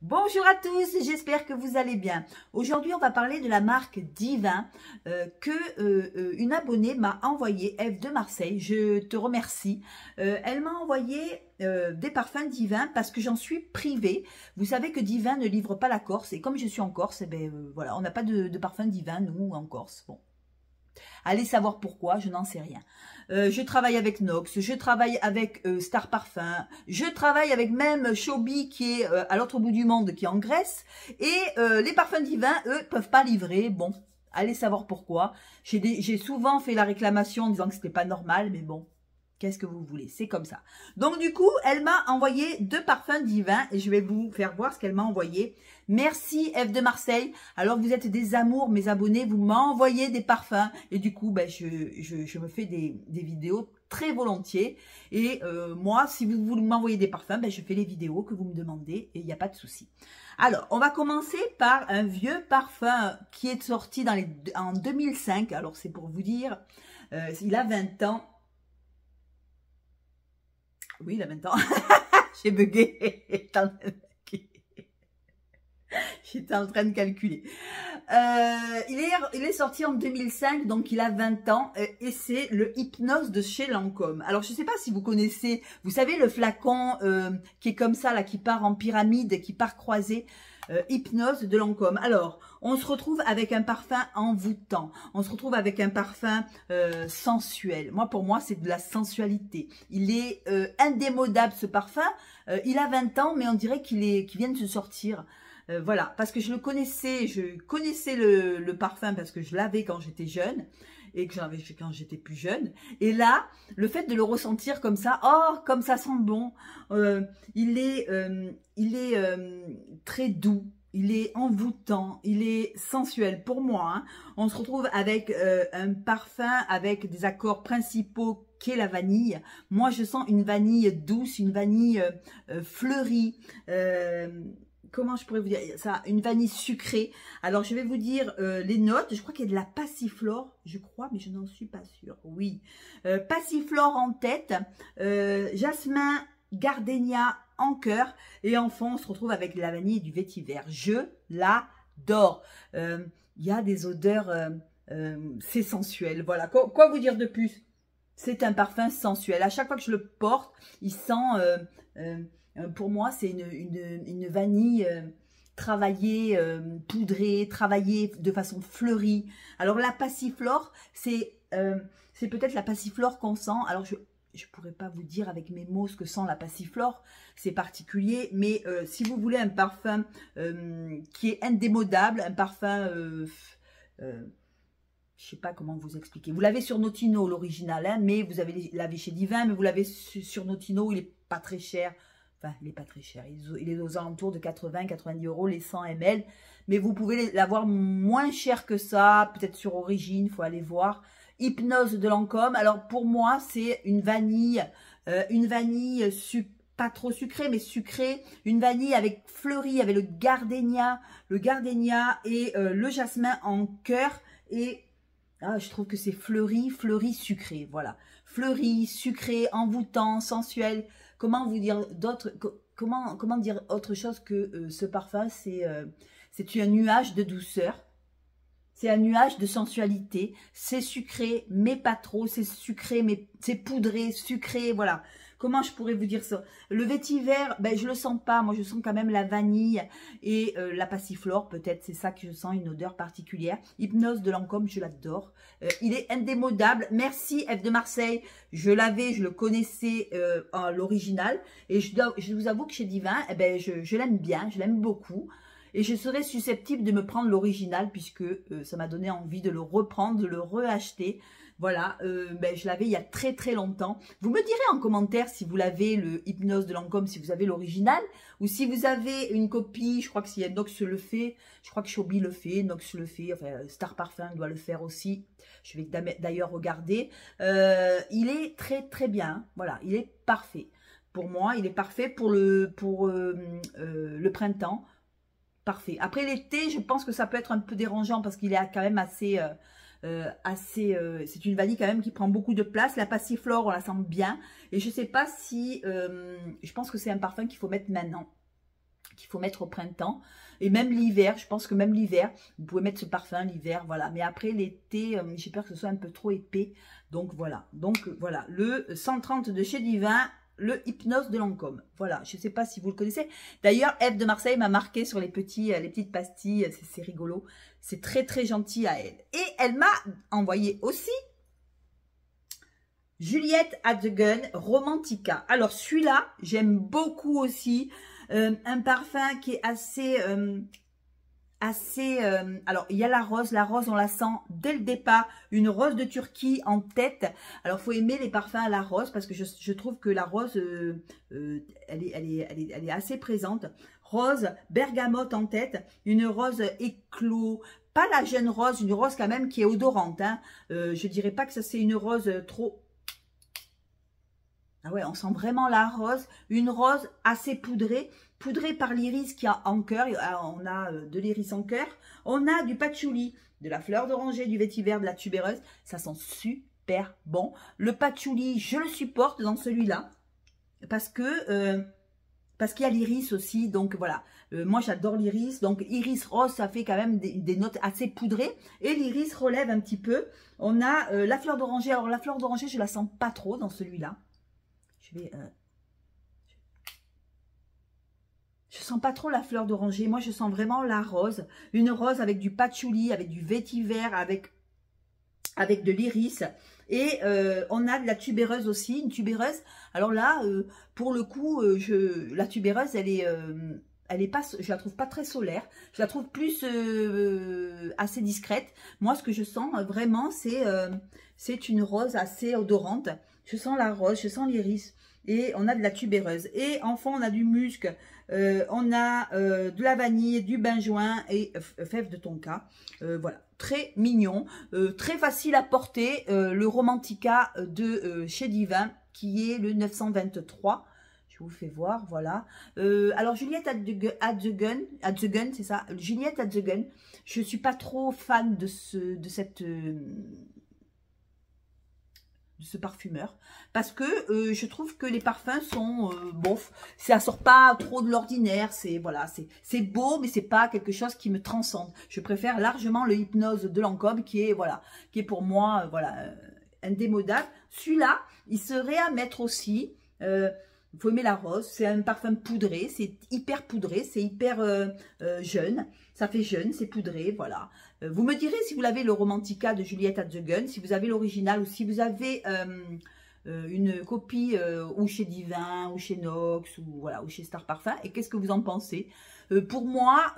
Bonjour à tous, j'espère que vous allez bien. Aujourd'hui, on va parler de la marque Divin que une abonnée m'a envoyé, Eve de Marseille. Je te remercie. Elle m'a envoyé des parfums Divin parce que j'en suis privée. Vous savez que Divin ne livre pas la Corse et comme je suis en Corse, eh ben, voilà, on n'a pas de parfum Divin, nous, en Corse. Bon. Allez savoir pourquoi, je n'en sais rien. Je travaille avec Nox, je travaille avec Star Parfum, je travaille avec même Chobi qui est à l'autre bout du monde, qui est en Grèce. Et les parfums Divins, eux, peuvent pas livrer. Bon, allez savoir pourquoi. J'ai souvent fait la réclamation en disant que c'était pas normal, mais bon. Qu'est-ce que vous voulez? C'est comme ça. Donc, du coup, elle m'a envoyé 2 parfums Divins et je vais vous faire voir ce qu'elle m'a envoyé. Merci, Eve de Marseille. Alors, vous êtes des amours, mes abonnés. Vous m'envoyez des parfums et du coup, ben, je me fais des vidéos très volontiers. Et moi, si vous voulez m'envoyer des parfums, ben, je fais les vidéos que vous me demandez et il n'y a pas de souci. Alors, on va commencer par un vieux parfum qui est sorti en 2005. Alors, c'est pour vous dire, il a 20 ans. Oui, il a 20 ans. J'ai bugué. J'étais en train de calculer. Il est sorti en 2005, donc il a 20 ans. Et c'est le Hypnose de chez Lancôme. Alors, je ne sais pas si vous connaissez, vous savez, le flacon qui est comme ça, là, qui part en pyramide, qui part croisé. Hypnose de Lancôme. Alors, on se retrouve avec un parfum envoûtant. On se retrouve avec un parfum sensuel. Moi, pour moi, c'est de la sensualité. Il est indémodable, ce parfum. Il a 20 ans, mais on dirait qu'il vient de se sortir. Voilà, parce que je connaissais le parfum parce que je l'avais quand j'étais jeune et que j'en avais quand j'étais plus jeune. Et là, le fait de le ressentir comme ça, oh, comme ça sent bon, il est très doux, il est envoûtant, il est sensuel pour moi. Hein. On se retrouve avec un parfum avec des accords principaux qui est la vanille. Moi, je sens une vanille douce, une vanille fleurie. Comment je pourrais vous dire ça? Une vanille sucrée. Alors, je vais vous dire les notes. Je crois qu'il y a de la passiflore. Je crois, mais je n'en suis pas sûre. Oui. Passiflore en tête. Jasmin, gardénia en cœur. Et en fond, on se retrouve avec la vanille et du vétiver. Je l'adore. Il y a des odeurs... c'est sensuel. Voilà. Quoi vous dire de plus? C'est un parfum sensuel. À chaque fois que je le porte, il sent... pour moi, c'est une vanille travaillée, poudrée, travaillée de façon fleurie. Alors, la passiflore, c'est peut-être la passiflore qu'on sent. Alors, je ne pourrais pas vous dire avec mes mots ce que sent la passiflore. C'est particulier. Mais si vous voulez un parfum qui est indémodable, un parfum... je sais pas comment vous expliquer. Vous l'avez sur Notino, l'original, hein, mais vous l'avez chez Divin, mais vous l'avez sur Notino, il est pas très cher. Enfin, il n'est pas très cher. Il est aux alentours de 80-90 euros, les 100 ml. Mais vous pouvez l'avoir moins cher que ça. Peut-être sur Origine, il faut aller voir. Hypnose de Lancôme. Alors, pour moi, c'est une vanille pas trop sucrée, mais sucrée. Une vanille avec fleurie, avec le gardénia et le jasmin en cœur. Et je trouve que c'est fleuri, sucré. Voilà. Fleuri, sucré, envoûtant, sensuel. Comment vous dire comment dire autre chose que ce parfum? C'est un nuage de douceur. C'est un nuage de sensualité. C'est sucré, mais pas trop. C'est sucré, mais c'est poudré, sucré. Voilà. Comment je pourrais vous dire ça? Le vétiver, ben, je le sens pas. Moi, je sens quand même la vanille et la passiflore. Peut-être c'est ça que je sens, une odeur particulière. Hypnose de Lancôme, je l'adore. Il est indémodable. Merci, Eve de Marseille. Je le connaissais à l'original. Et je vous avoue que chez Divin, eh ben, je l'aime bien. Je l'aime beaucoup. Et je serais susceptible de me prendre l'original puisque ça m'a donné envie de le reprendre, de le reacheter. Voilà, ben, je l'avais il y a très très longtemps. Vous me direz en commentaire si vous l'avez, le Hypnose de Lancôme, si vous avez l'original. Ou si vous avez une copie, je crois que si Nox le fait, je crois que Chobi le fait, Nox le fait, enfin Star Parfum doit le faire aussi. Je vais d'ailleurs regarder. Il est très très bien, voilà, il est parfait. Pour moi, il est parfait pour le printemps. Parfait. Après l'été, je pense que ça peut être un peu dérangeant parce qu'il est quand même assez... c'est une vanille quand même qui prend beaucoup de place. La passiflore, on la sent bien. Et je sais pas si... je pense que c'est un parfum qu'il faut mettre maintenant. qu'il faut mettre au printemps. Et même l'hiver, je pense que même l'hiver, vous pouvez mettre ce parfum l'hiver, voilà. Mais après l'été, j'ai peur que ce soit un peu trop épais. Donc voilà, le 130 de chez Divin, le Hypnose de Lancôme. Voilà, je ne sais pas si vous le connaissez. D'ailleurs, Eve de Marseille m'a marqué sur les petites pastilles, c'est rigolo. C'est très très gentil à elle. Et elle m'a envoyé aussi Juliette at the Gun Romantica. Alors celui-là, j'aime beaucoup aussi. Un parfum qui est assez... alors il y a la rose on la sent dès le départ, une rose de Turquie en tête. Alors il faut aimer les parfums à la rose parce que je trouve que la rose elle est assez présente. Rose, bergamote en tête, une rose éclos, pas la jeune rose, une rose quand même qui est odorante, hein. Je dirais pas que ça c'est une rose trop... Ah ouais, on sent vraiment la rose, une rose assez poudrée par l'iris qui a en cœur. On a de l'iris en cœur, on a du patchouli, de la fleur d'oranger, du vétiver, de la tubéreuse. Ça sent super bon. Le patchouli, je le supporte dans celui-là parce qu'il y a l'iris aussi. Donc voilà, moi j'adore l'iris. Donc iris rose, ça fait quand même des notes assez poudrées. Et l'iris relève un petit peu. On a la fleur d'oranger. Alors la fleur d'oranger, je la sens pas trop dans celui-là. Je sens pas trop la fleur d'oranger. Moi, je sens vraiment la rose. Une rose avec du patchouli, avec du vétiver, avec de l'iris. Et on a de la tubéreuse aussi, une tubéreuse. Alors là, pour le coup, la tubéreuse, elle est pas, je la trouve pas très solaire. Je la trouve plus assez discrète. Moi, ce que je sens vraiment, c'est une rose assez odorante. Je sens la rose, je sens l'iris. Et on a de la tubéreuse. Et enfin, on a du musc. On a de la vanille, du benjoin et fève de tonka. Voilà, très mignon. Très facile à porter. Le Romantica de chez Divin, qui est le 923. Je vous fais voir, voilà. Alors, Juliette at the Gun, c'est ça. Juliette at the Gun. Je ne suis pas trop fan de ce parfumeur parce que je trouve que les parfums sont bof, ça sort pas trop de l'ordinaire, c'est voilà, c'est beau mais c'est pas quelque chose qui me transcende. Je préfère largement le Hypnose de Lancôme qui est pour moi indémodable. Celui-là, il serait à mettre aussi. Il faut aimer la rose, c'est un parfum poudré, c'est hyper poudré, c'est hyper jeune, ça fait jeune, c'est poudré, voilà. Vous me direz si vous l'avez le Romantica de Juliette at the Gun, si vous avez l'original ou si vous avez une copie ou chez Divin ou chez Nox ou voilà ou chez Star Parfum, et qu'est-ce que vous en pensez? Pour moi,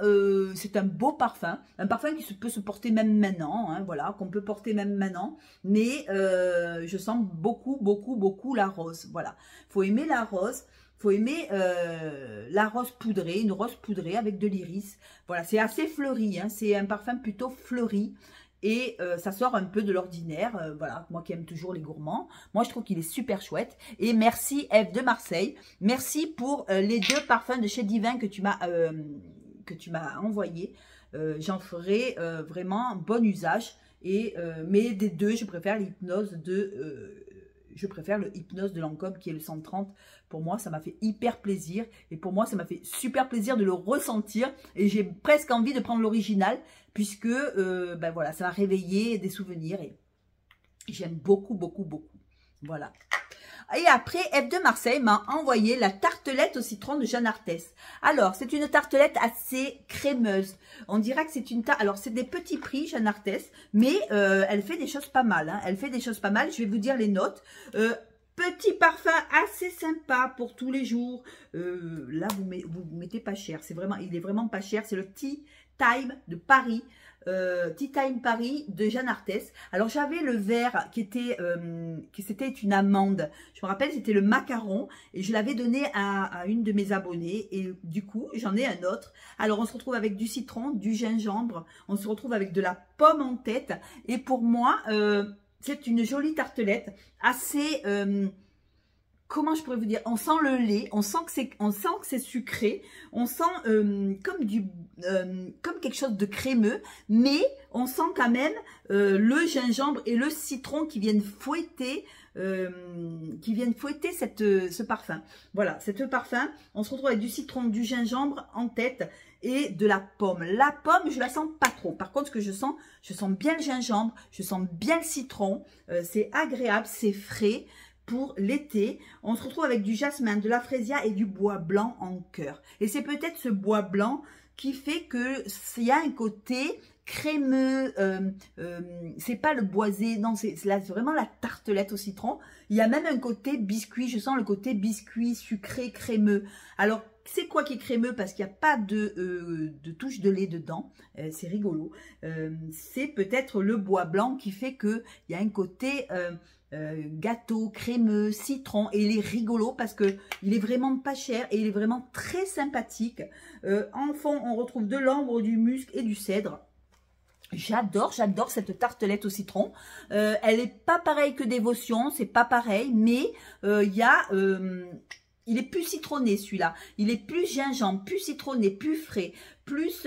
c'est un beau parfum, un parfum qui peut se porter même maintenant, hein, voilà, qu'on peut porter même maintenant, mais je sens beaucoup la rose, voilà. Faut aimer la rose, faut aimer la rose poudrée, une rose poudrée avec de l'iris, voilà, c'est assez fleuri, hein, c'est un parfum plutôt fleuri. Et ça sort un peu de l'ordinaire, voilà, moi qui aime toujours les gourmands. Moi, je trouve qu'il est super chouette. Et merci Eve de Marseille. Merci pour les 2 parfums de chez Divin que tu m'as envoyé. J'en ferai vraiment bon usage. Mais des 2, je préfère l'hypnose le Hypnose de Lancôme qui est le 130. Pour moi, ça m'a fait hyper plaisir. Et pour moi, ça m'a fait super plaisir de le ressentir. Et j'ai presque envie de prendre l'original. Puisque, ben voilà, ça m'a réveillé des souvenirs. Et j'aime beaucoup. Voilà. Et après, Eve de Marseille m'a envoyé la tartelette au citron de Jeanne Arthès. Alors, c'est une tartelette assez crémeuse. On dirait que c'est une tarte. Alors, c'est des petits prix, Jeanne Arthès, mais elle fait des choses pas mal. Hein. Elle fait des choses pas mal. Je vais vous dire les notes. Petit parfum assez sympa pour tous les jours. Là, vous mettez pas cher. Il est vraiment pas cher. C'est le Tea Time de Paris. Tea Time Paris de Jeanne Arthès. Alors j'avais le verre c'était une amande. Je me rappelle, c'était le macaron et je l'avais donné à une de mes abonnées et du coup j'en ai un autre. Alors on se retrouve avec du citron, du gingembre, on se retrouve avec de la pomme en tête et pour moi c'est une jolie tartelette assez comment je pourrais vous dire, on sent le lait, on sent que c'est sucré, on sent comme quelque chose de crémeux, mais on sent quand même le gingembre et le citron qui viennent fouetter qui viennent fouetter ce parfum. Voilà, ce parfum, on se retrouve avec du citron, du gingembre en tête et de la pomme. La pomme, je la sens pas trop. Par contre, ce que je sens bien le gingembre, je sens bien le citron. C'est agréable, c'est frais. Pour l'été, on se retrouve avec du jasmin, de la frésia et du bois blanc en cœur. Et c'est peut-être ce bois blanc qui fait que il y a un côté crémeux, c'est pas le boisé, non, c'est vraiment la tartelette au citron. Il y a même un côté biscuit, je sens le côté biscuit sucré, crémeux. Alors, c'est quoi qui est crémeux? Parce qu'il n'y a pas de touche de lait dedans, c'est rigolo. C'est peut-être le bois blanc qui fait qu'il y a un côté... gâteau, crémeux, citron, et il est rigolo parce que il est vraiment pas cher et il est vraiment très sympathique. En fond, on retrouve de l'ambre, du musc et du cèdre. J'adore cette tartelette au citron. Elle est pas pareille que Dévotion, c'est pas pareil, mais il est plus citronné celui-là. Il est plus gingembre, plus citronné, plus frais, plus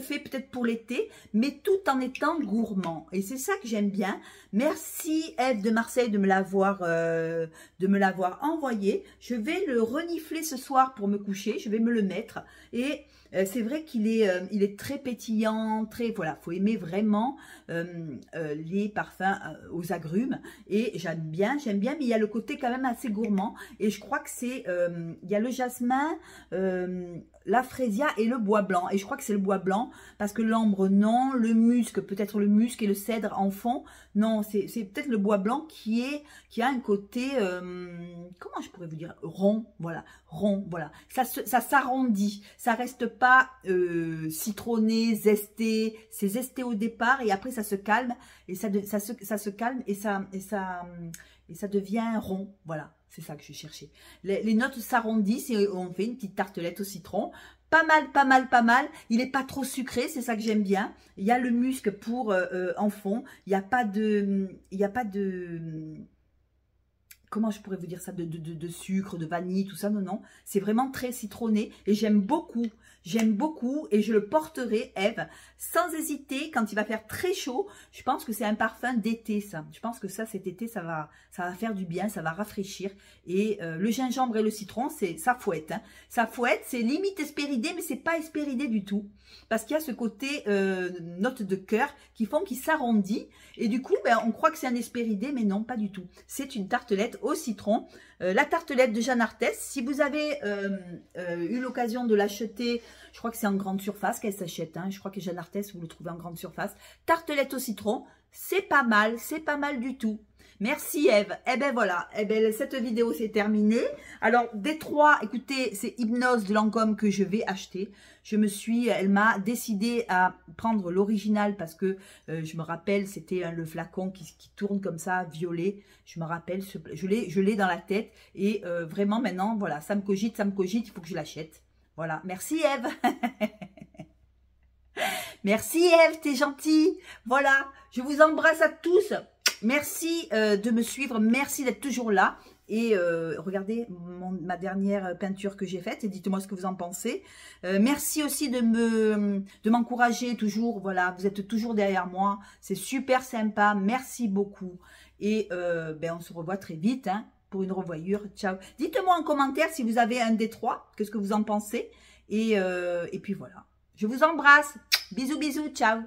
fait peut-être pour l'été, mais tout en étant gourmand. Et c'est ça que j'aime bien. Merci Eve de Marseille de me l'avoir envoyé. Je vais le renifler ce soir pour me coucher. Je vais me le mettre. Et c'est vrai qu'il est très pétillant, très voilà. Faut aimer vraiment les parfums aux agrumes. Et j'aime bien, mais il y a le côté quand même assez gourmand. Et je crois que c'est il y a le jasmin, la frésia et le bois blanc. Et je crois que c'est le bois blanc parce que l'ambre non, le musc, peut-être le musc et le cèdre en fond. Non, c'est peut-être le bois blanc qui a un côté, comment je pourrais vous dire, rond, voilà, rond, voilà. Ça s'arrondit, ça reste pas citronné, zesté, c'est zesté au départ et après ça se calme et ça se calme et ça devient rond, voilà. C'est ça que je cherchais. Les notes s'arrondissent et on fait une petite tartelette au citron. Pas mal. Il n'est pas trop sucré, c'est ça que j'aime bien. Il y a le musc pour en fond. Il n'y a pas de... Comment je pourrais vous dire ça, de sucre, de vanille, tout ça, non. C'est vraiment très citronné et j'aime beaucoup et je le porterai, Eve, sans hésiter quand il va faire très chaud. Je pense que c'est un parfum d'été, ça. Je pense que ça, cet été, ça va faire du bien, ça va rafraîchir. Et le gingembre et le citron, ça fouette. Hein. Ça fouette, c'est limite espéridé, mais c'est pas espéridé du tout. Parce qu'il y a ce côté note de cœur qui font qu'il s'arrondit. Et du coup, ben, on croit que c'est un espéridé, mais non, pas du tout. C'est une tartelette au citron. La tartelette de Jeanne Arthès, si vous avez eu l'occasion de l'acheter, je crois que c'est en grande surface qu'elle s'achète. Hein. Je crois que Jeanne Arthès, vous le trouvez en grande surface. Tartelette au citron, c'est pas mal du tout. Merci Eve. Eh ben voilà, cette vidéo c'est terminé. Alors des trois, écoutez, c'est Hypnose de Lancôme que je vais acheter. Elle m'a décidé à prendre l'original parce que je me rappelle, c'était le flacon qui tourne comme ça, violet. Je me rappelle, je l'ai dans la tête et vraiment maintenant, voilà, ça me cogite, il faut que je l'achète. Voilà, merci Eve. Merci Eve, t'es gentille. Voilà, je vous embrasse à tous. Merci de me suivre, merci d'être toujours là. Et regardez ma dernière peinture que j'ai faite et dites-moi ce que vous en pensez. Merci aussi de m'encourager toujours. Voilà, vous êtes toujours derrière moi. C'est super sympa. Merci beaucoup. Et on se revoit très vite hein, pour une revoyure. Ciao. Dites-moi en commentaire si vous avez un des trois. Qu'est-ce que vous en pensez. Et puis voilà. Je vous embrasse. Bisous, bisous. Ciao.